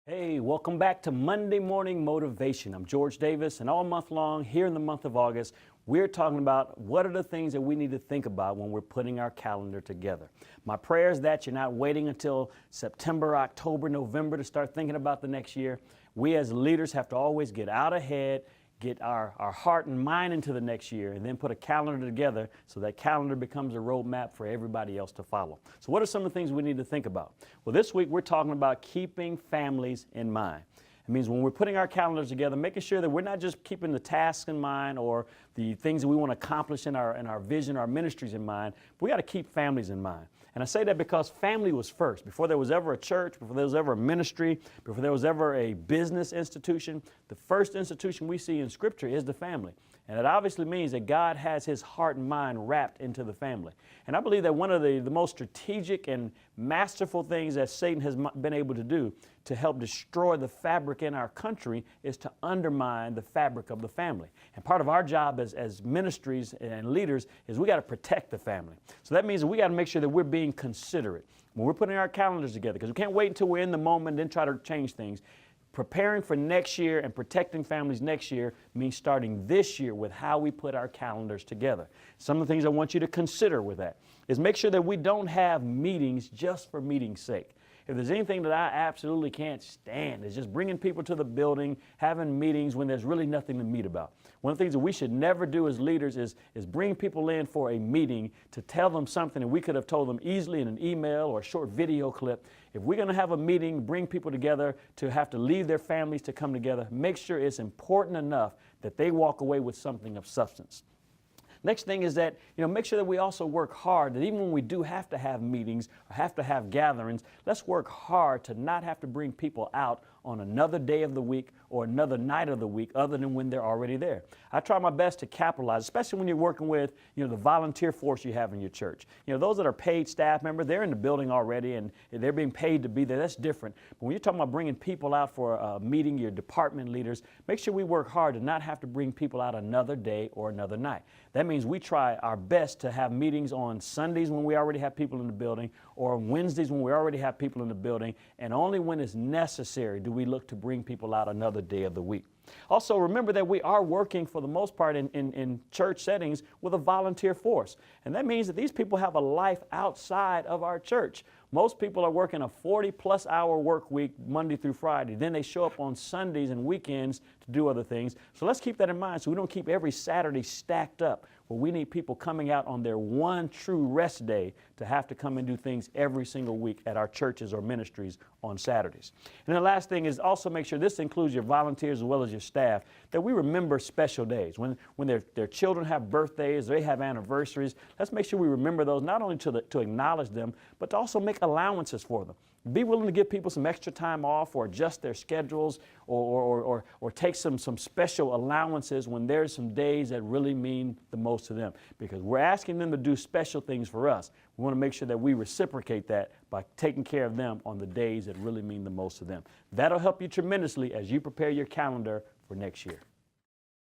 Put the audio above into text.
Hey, welcome back to Monday Morning Motivation. I'm George Davis, and all month long, here in the month of August, we're talking about what are the things that we need to think about when we're putting our calendar together. My prayer is that you're not waiting until September, October, November to start thinking about the next year. We as leaders have to always get out ahead, get our heart and mind into the next year, and then put a calendar together so that calendar becomes a roadmap for everybody else to follow. So what are some of the things we need to think about? Well, this week we're talking about keeping families in mind. It means when we're putting our calendars together, making sure that we're not just keeping the tasks in mind or the things that we want to accomplish in our vision, our ministries in mind, but we got to keep families in mind. And I say that because family was first. Before there was ever a church, before there was ever a ministry, before there was ever a business institution, the first institution we see in Scripture is the family. And it obviously means that God has His heart and mind wrapped into the family. And I believe that one of the most strategic and masterful things that Satan has been able to do to help destroy the fabric in our country is to undermine the fabric of the family. And part of our job as ministries and leaders is we got to protect the family. So that means that we got to make sure that we're being considerate when we're putting our calendars together, because we can't wait until we're in the moment and then try to change things. Preparing for next year and protecting families next year means starting this year with how we put our calendars together. Some of the things I want you to consider with that is make sure that we don't have meetings just for meeting's sake. If there's anything that I absolutely can't stand, is just bringing people to the building, having meetings when there's really nothing to meet about. One of the things that we should never do as leaders is bring people in for a meeting to tell them something that we could have told them easily in an email or a short video clip. If we're going to have a meeting, bring people together to have to leave their families to come together, make sure it's important enough that they walk away with something of substance. Next thing is that, make sure that we also work hard, that even when we do have to have meetings or have to have gatherings, let's work hard to not have to bring people out on another day of the week or another night of the week other than when they're already there. I try my best to capitalize, especially when you're working with, the volunteer force you have in your church. Those that are paid staff members, they're in the building already and they're being paid to be there. That's different. But when you're talking about bringing people out for a meeting, your department leaders, make sure we work hard to not have to bring people out another day or another night. That means we try our best to have meetings on Sundays when we already have people in the building or Wednesdays when we already have people in the building, and only when it's necessary do we look to bring people out another day of the week. Also, remember that we are working for the most part in church settings with a volunteer force. And that means that these people have a life outside of our church. Most people are working a 40-plus hour work week Monday through Friday. Then they show up on Sundays and weekends to do other things. So let's keep that in mind so we don't keep every Saturday stacked up where we need people coming out on their one true rest day to have to come and do things every single week at our churches or ministries on Saturdays. And the last thing is also make sure this includes your volunteers as well as your staff, that we remember special days. When their children have birthdays, they have anniversaries, let's make sure we remember those, not only to acknowledge them, but to also make allowances for them. Be willing to give people some extra time off or adjust their schedules or take some special allowances when there's some days that really mean the most to them, because we're asking them to do special things for us. We want to make sure that we reciprocate that by taking care of them on the days that really mean the most to them. That'll help you tremendously as you prepare your calendar for next year.